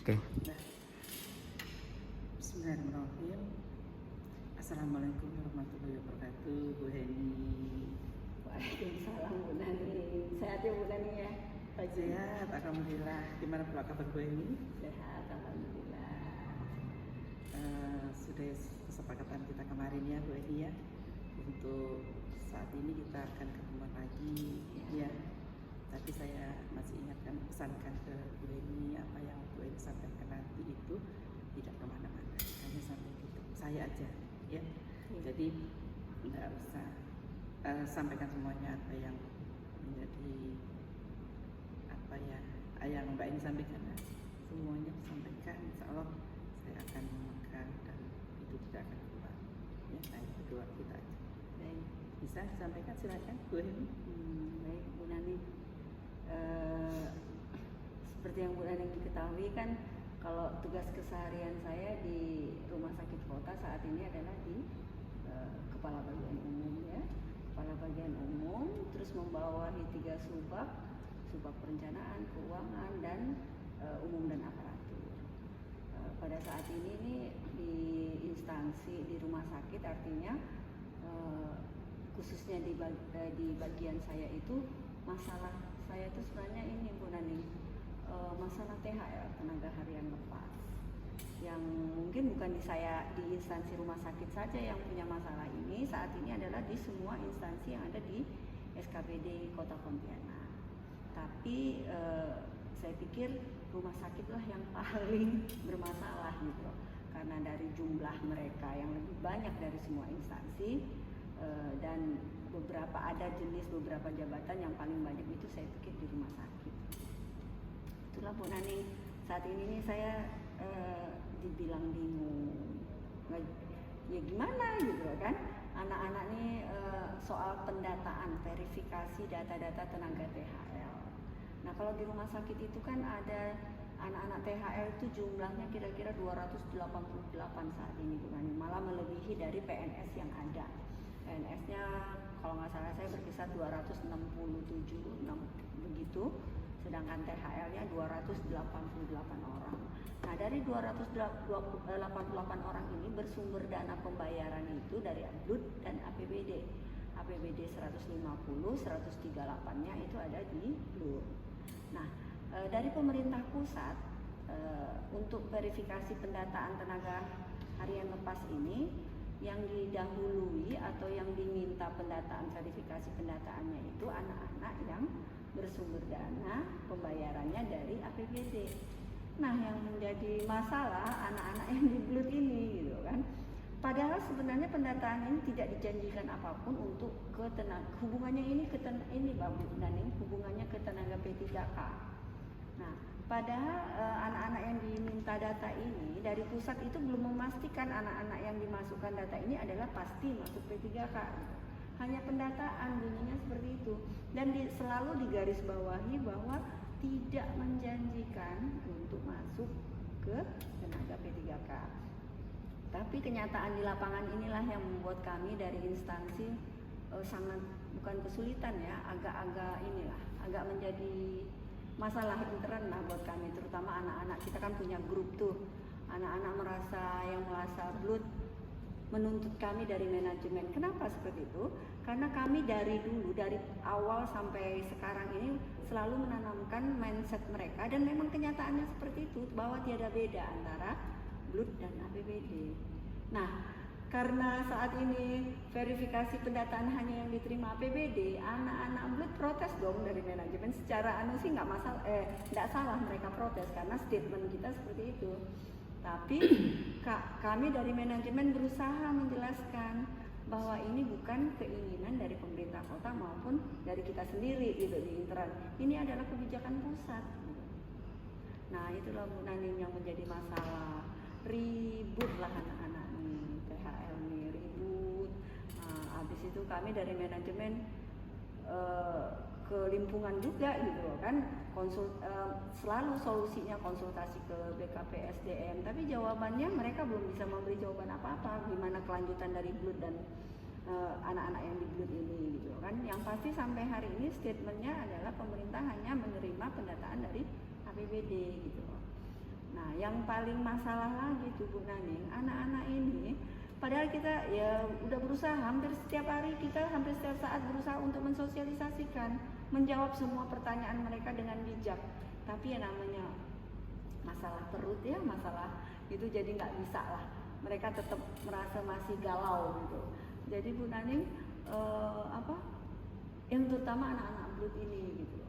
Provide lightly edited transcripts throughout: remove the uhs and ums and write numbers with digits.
Oke. Bismillahirrahmanirrahim. Assalamualaikum warahmatullahi wabarakatuh, Bu Heni. Waalaikumsalam Bu Nani. Sehat ya Bu Nani ya? Sehat, alhamdulillah. Gimana pula kabar Bu Heni? Sehat, alhamdulillah. Sudah kesepakatan kita kemarin ya Bu Heni ya. Untuk saat ini kita akan ketemu lagi ya. Tapi saya masih ingatkan, pesankan ke Bu Heni apa yang Bu Heni sampaikan nanti itu tidak kemana-mana, hanya sampai gitu. Saya aja ya. Jadi nggak usah sampaikan semuanya apa yang menjadi apa ya yang Mbak ini sampaikan, semuanya disampaikan. Insya Allah saya akan memegang dan itu tidak akan keluar ya. Hanya berdua kita aja. Baik. Bisa disampaikan, silakan Bu Heni. Baik Bu Nani. Seperti yang Bu Nani ketahui kan, kalau tugas keseharian saya di rumah sakit kota saat ini adalah di kepala bagian umum ya, kepala bagian umum, terus membawahi 3 subak perencanaan, keuangan, dan umum dan aparatur. Pada saat ini nih di instansi di rumah sakit, artinya khususnya di bagian saya itu, masalah saya itu sebenarnya ini Bu Nani, masalah THR, tenaga harian lepas, yang mungkin bukan di instansi rumah sakit saja yang punya masalah ini. Saat ini adalah di semua instansi yang ada di SKPD Kota Pontianak. Tapi saya pikir rumah sakitlah yang paling bermasalah gitu, karena dari jumlah mereka yang lebih banyak dari semua instansi, dan ada beberapa jabatan yang paling banyak itu saya pikir di rumah sakit. Itulah Bu Nani, saat ini nih saya dibilang bingung, ya gimana gitu kan, anak-anak nih soal pendataan, verifikasi data-data tenaga THL. Nah kalau di rumah sakit itu kan ada anak-anak THL itu jumlahnya kira-kira 288 saat ini Bu Nani, malah melebihi dari PNS yang ada. PNS-nya kalau nggak salah saya berkisar 267 begitu, sedangkan THL-nya 288 orang. Nah dari 288 orang ini bersumber dana pembayaran itu dari BLUT dan APBD. APBD 150, 138-nya itu ada di BLUT. Nah dari pemerintah pusat untuk verifikasi pendataan tenaga harian lepas ini, yang didahului atau yang diminta pendataan, verifikasi pendataannya itu anak-anak yang bersumber dana pembayarannya dari APBD. Nah yang menjadi masalah anak-anak yang di BLUT ini gitu kan, padahal sebenarnya pendataan ini tidak dijanjikan apapun untuk hubungannya ini ke hubungannya ke tenaga P3K. Nah padahal anak-anak yang diminta data ini dari pusat itu belum memastikan anak-anak yang dimasukkan data ini adalah pasti masuk P3K. Hanya pendataan, bunyinya seperti itu, dan selalu digarisbawahi bahwa tidak menjanjikan untuk masuk ke tenaga P3K. Tapi kenyataan di lapangan inilah yang membuat kami dari instansi sangat, bukan kesulitan ya, agak menjadi masalah intern lah buat kami, terutama anak-anak. Kita kan punya grup tuh, anak-anak merasa BLUT menuntut kami dari manajemen. Kenapa seperti itu? Karena kami dari dulu, dari awal sampai sekarang ini selalu menanamkan mindset mereka, dan memang kenyataannya seperti itu, bahwa tiada beda antara BLUT dan APBD. Nah karena saat ini verifikasi pendataan hanya yang diterima APBD, anak-anak BLUT protes dong dari manajemen. Secara sih nggak salah mereka protes karena statement kita seperti itu. Tapi kami dari manajemen berusaha menjelaskan bahwa ini bukan keinginan dari pemerintah kota maupun dari kita sendiri gitu di intern. Ini adalah kebijakan pusat. Nah itulah Bu Nani yang menjadi masalah. Ribut lah anak-anak nih, THL nih ribut. Habis itu kami dari manajemen ke lingkungan juga gitu kan, selalu solusinya konsultasi ke BKPSDM, tapi jawabannya mereka belum bisa memberi jawaban apa-apa gimana kelanjutan dari BLUT dan anak-anak yang di BLUT ini gitu kan. Yang pasti sampai hari ini statementnya adalah pemerintah hanya menerima pendataan dari APBD gitu. Nah yang paling masalah lagi tuh Bu Naning, anak-anak ini padahal kita ya udah berusaha hampir setiap hari, kita hampir setiap saat berusaha untuk mensosialisasikan, menjawab semua pertanyaan mereka dengan bijak. Tapi ya namanya masalah perut ya, masalah itu jadi nggak bisa lah. Mereka tetap merasa masih galau gitu. Jadi Bu Naning yang terutama anak-anak Blood ini gitu.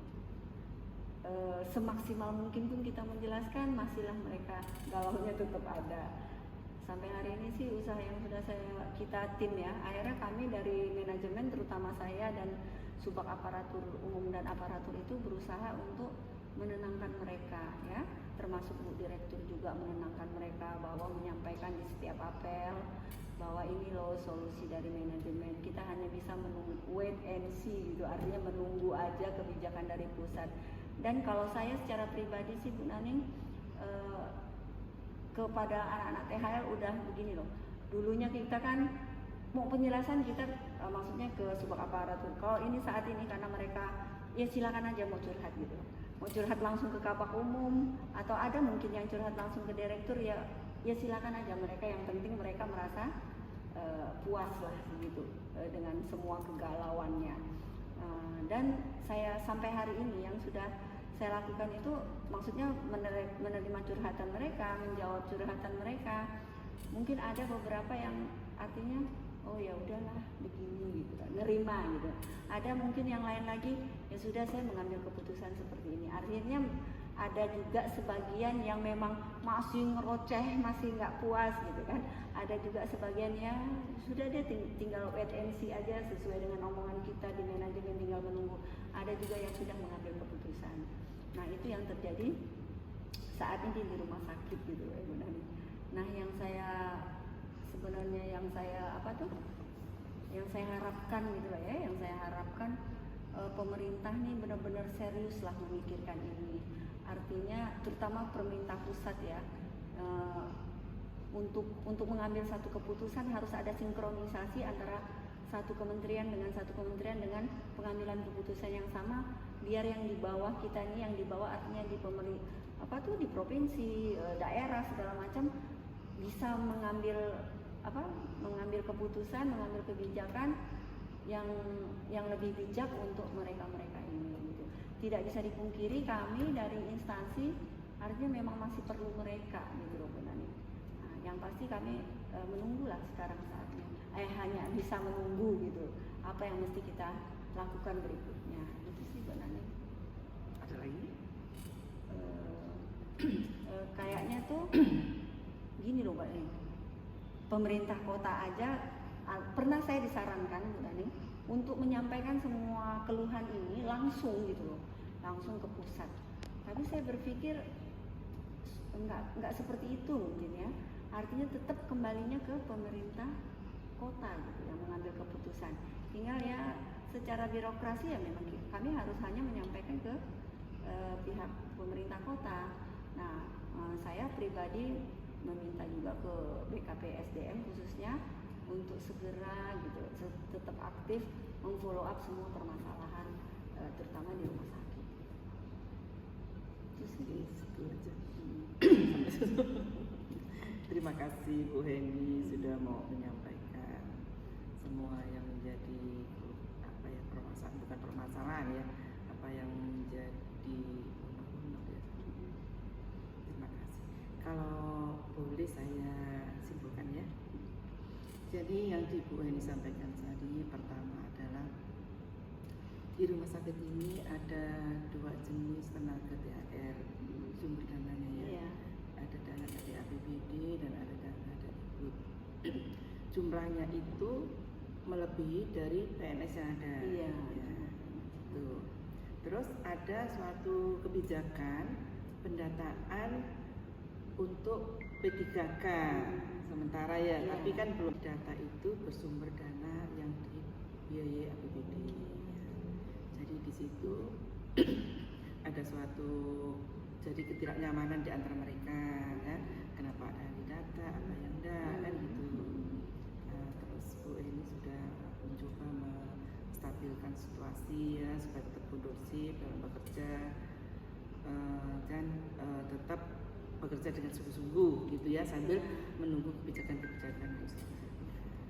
Semaksimal mungkin pun kita menjelaskan, masihlah mereka galaunya tetap ada. Sampai hari ini sih usaha yang sudah kita tim ya, akhirnya kami dari manajemen terutama saya dan subak aparatur umum dan aparatur itu berusaha untuk menenangkan mereka ya, termasuk Bu Direktur juga menenangkan mereka bahwa menyampaikan di setiap apel bahwa ini loh solusi dari manajemen, kita hanya bisa menunggu, wait and see gitu, artinya menunggu aja kebijakan dari pusat. Dan kalau saya secara pribadi sih Bu Naning kepada anak-anak THL udah begini loh. Dulunya kita kan mau penjelasan kita maksudnya ke subak aparatur. Kalau ini saat ini karena mereka ya silakan aja mau curhat gitu. Mau curhat langsung ke kapak umum atau ada mungkin yang curhat langsung ke direktur ya silakan aja, mereka yang penting mereka merasa puas lah gitu dengan semua kegalauannya. Dan saya sampai hari ini yang sudah saya lakukan itu maksudnya menerima curhatan mereka, menjawab curhatan mereka. Mungkin ada beberapa yang artinya oh ya udahlah begini gitu, nerima gitu. Ada mungkin yang lain lagi ya sudah saya mengambil keputusan seperti ini. Artinya ada juga sebagian yang memang masih ngeroceh, masih nggak puas gitu kan. Ada juga sebagian ya sudah dia tinggal wait and see aja sesuai dengan omongan kita di manajemen, tinggal menunggu. Ada juga yang sudah mengambil keputusan. Nah itu yang terjadi saat ini di rumah sakit gitu ya Bu Naning. Nah yang saya sebenarnya yang saya harapkan gitu lah ya, yang saya harapkan pemerintah nih benar-benar serius lah memikirkan ini. Artinya terutama pemerintah pusat ya, untuk mengambil satu keputusan harus ada sinkronisasi antara satu kementerian dengan satu kementerian dengan pengambilan keputusan yang sama, biar yang di bawah kita nih, yang di bawah artinya di di provinsi, daerah segala macam bisa mengambil keputusan, mengambil kebijakan yang lebih bijak untuk mereka ini gitu. Tidak bisa dipungkiri kami dari instansi artinya memang masih perlu mereka gitu loh Bu Naning. Nah, yang pasti kami menunggulah sekarang saatnya. Hanya bisa menunggu gitu. Apa yang mesti kita lakukan berikutnya. Itu sih Bu Naning. Ada lagi? Kayaknya tuh gini loh Mbak Ning. Pemerintah kota aja pernah saya disarankan Bu Naning untuk menyampaikan semua keluhan ini langsung gitu loh, langsung ke pusat. Tapi saya berpikir enggak seperti itu mungkin ya. Artinya tetap kembalinya ke pemerintah kota gitu yang mengambil keputusan. Tinggal ya secara birokrasi ya memang kami harus hanya menyampaikan ke pihak pemerintah kota. Nah, saya pribadi meminta juga ke BKP SDM khususnya untuk segera gitu tetap aktif memfollow up semua permasalahan terutama di rumah sakit. Itu sih itu aja. Terima kasih Bu Heni sudah mau menyampaikan semua yang menjadi bukan permasalahan ya, apa yang menjadi unek-unek ya. Terima kasih. Kalau boleh saya simpulkan ya. Jadi yang Bu Heni sampaikan tadi pertama adalah di rumah sakit ini ada 2 jenis tenaga THR sumber dananya ya. Iya. Ada dana dari APBD dan ada dana dari BUD. Jumlahnya itu melebihi dari PNS yang ada. Iya. Ya, gitu. Terus ada suatu kebijakan pendataan untuk P3K sementara ya, Iya. tapi kan belum data itu bersumber dana yang dibiayai APBD. Jadi di situ ada suatu ketidaknyamanan di antara mereka kan, kenapa ada yang data, apa yang enggak kan gitu. Nah, terus Bu ini sudah mencoba menstabilkan situasi ya supaya tetap kondusif dalam bekerja dan tetap bekerja dengan sungguh-sungguh gitu ya, sambil menunggu kebijakan-kebijakan itu.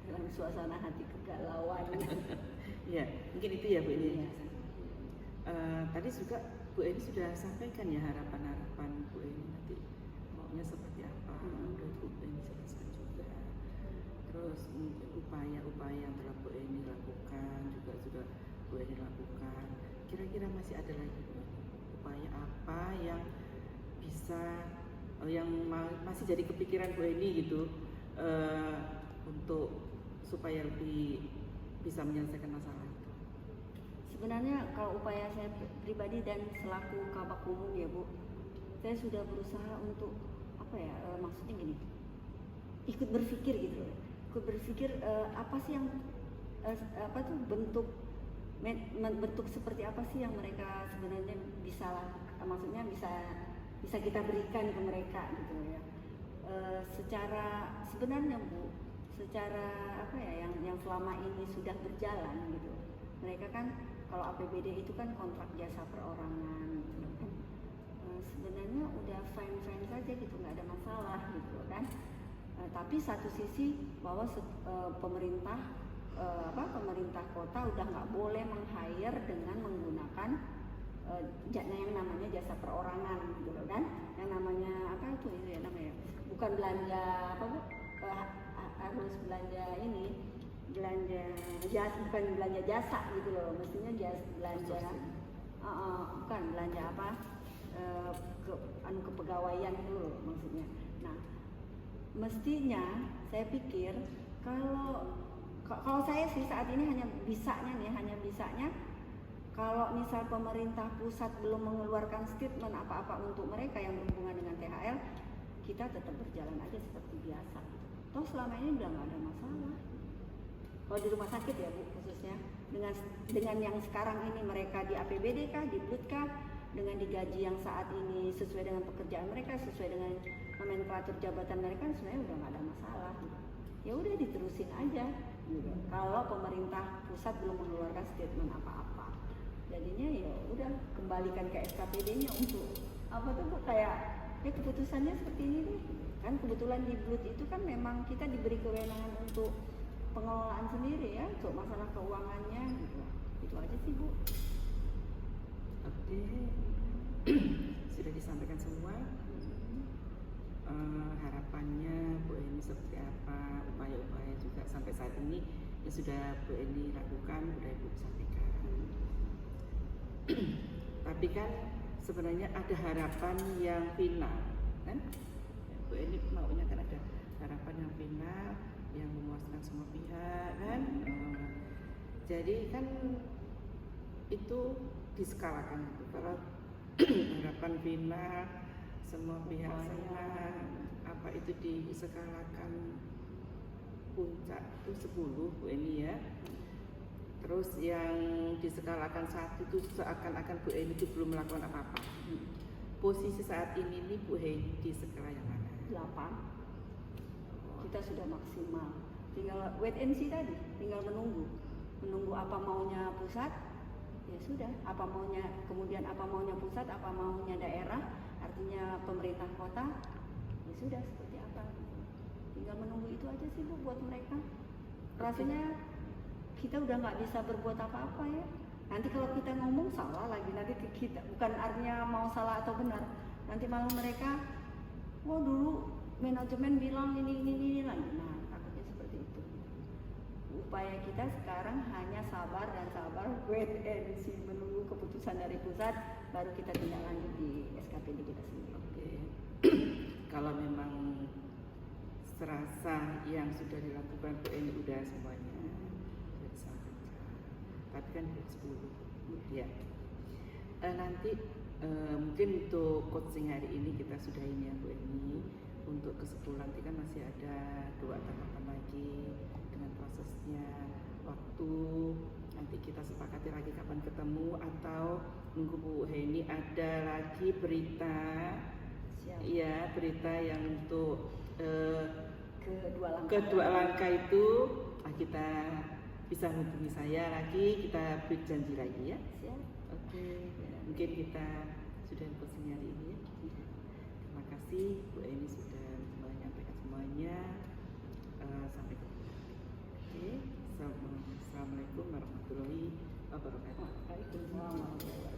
Dalam suasana hati kegalauan. Ya, mungkin itu ya Bu Eni. Iya. Tadi juga Bu Eni sudah sampaikan ya harapan-harapan Bu Eni nanti maunya seperti apa, udah Bu Eni jelaskan juga. Terus mungkin upaya-upaya yang telah Bu Eni lakukan juga Bu Eni lakukan. Kira-kira masih ada lagi Bu Eni? Upaya apa yang bisa yang masih jadi kepikiran Bu Eni gitu untuk supaya lebih bisa menyelesaikan masalah itu? Sebenarnya kalau upaya saya pribadi dan selaku kabak umum ya Bu, saya sudah berusaha untuk maksudnya gini, ikut berpikir gitu loh. Ikut berpikir apa sih yang bentuk seperti apa sih yang mereka sebenarnya bisa maksudnya bisa kita berikan ke mereka gitu ya. Secara sebenarnya Bu, secara yang selama ini sudah berjalan gitu, mereka kan kalau APBD itu kan kontrak jasa perorangan gitu kan, sebenarnya udah fine saja gitu, nggak ada masalah gitu kan. Tapi satu sisi bahwa pemerintah kota udah nggak boleh meng-hire dengan menggunakan yang namanya jasa perorangan gitu loh kan, yang namanya bukan belanja harus belanja bukan belanja jasa gitu loh, mestinya belanja bukan belanja kepegawaian itu loh maksudnya. Nah, mestinya saya pikir kalau saya sih saat ini hanya bisanya kalau misal pemerintah pusat belum mengeluarkan statement apa-apa untuk mereka yang berhubungan dengan THL, kita tetap berjalan aja seperti biasa. Toh selama ini udah nggak ada masalah. Kalau di rumah sakit ya Bu khususnya, dengan yang sekarang ini mereka di APBD kah, di BLUT kah, dengan digaji yang saat ini sesuai dengan pekerjaan mereka, sesuai dengan nomenklatur jabatan mereka, sebenarnya udah nggak ada masalah. Ya udah diterusin aja. Gitu. Kalau pemerintah pusat belum mengeluarkan statement apa-apa, jadinya ya udah kembalikan ke SKPD-nya untuk kayak keputusannya seperti ini deh. Kan kebetulan di BLUT itu kan memang kita diberi kewenangan untuk pengelolaan sendiri ya, untuk masalah keuangannya gitu. Itu aja sih Bu. Oke. Sudah disampaikan semua. Harapannya Bu Eni seperti apa, upaya-upaya juga sampai saat ini yang sudah Bu Eni lakukan, sudah Ibu sampaikan. Tapi kan sebenarnya ada harapan yang final, kan? Bu Eni maunya kan ada harapan yang final yang memuaskan semua pihak, kan? Jadi kan itu diskalakan itu. Kalau harapan final semua pihak senang, apa itu diskalakan puncak itu 10 Bu Eni ya. Terus yang diskalakan 1 itu seakan-akan Bu Eni itu belum melakukan apa-apa. Posisi saat ini nih Bu Eni di skala yang mana? 8. Kita sudah maksimal. Tinggal wait and see tadi, tinggal menunggu apa maunya pusat. Ya sudah, kemudian apa maunya pusat, apa maunya daerah, artinya pemerintah kota, ya sudah seperti apa. Tinggal menunggu itu aja sih Bu buat mereka. Rasanya kita udah nggak bisa berbuat apa-apa ya. Nanti kalau kita ngomong salah lagi, nanti kita bukan artinya mau salah atau benar. Nanti malah mereka, wah dulu manajemen bilang ini lagi. Nah, takutnya seperti itu. Upaya kita sekarang hanya sabar, wait and see, menunggu keputusan dari pusat, baru kita tindak lanjut di SKPD kita sendiri. Oke. Kalau memang serasa yang sudah dilakukan Bu Eni udah semuanya, sudah disampaikan. Tapi kan 10 ya. Nanti mungkin untuk coaching hari ini kita sudahin ya Bu Eni. Untuk ke-10 nanti kan masih ada 2 tahapan lagi dengan prosesnya, waktu nanti kita sepakati lagi kapan ketemu atau nunggu Bu Eni ada lagi berita. Siap. Ya, berita yang untuk kedua langkah itu kita bisa hubungi saya lagi, kita berjanji lagi ya. Siap. Oke. Mungkin kita sudah posisinya hari ini ya. Terima kasih. kasih Bu Eni sudah menyampaikan semuanya. Sampai ketemu. Oke, Assalamualaikum warahmatullahi wabarakatuh. Waalaikumsalam warahmatullahi wabarakatuh.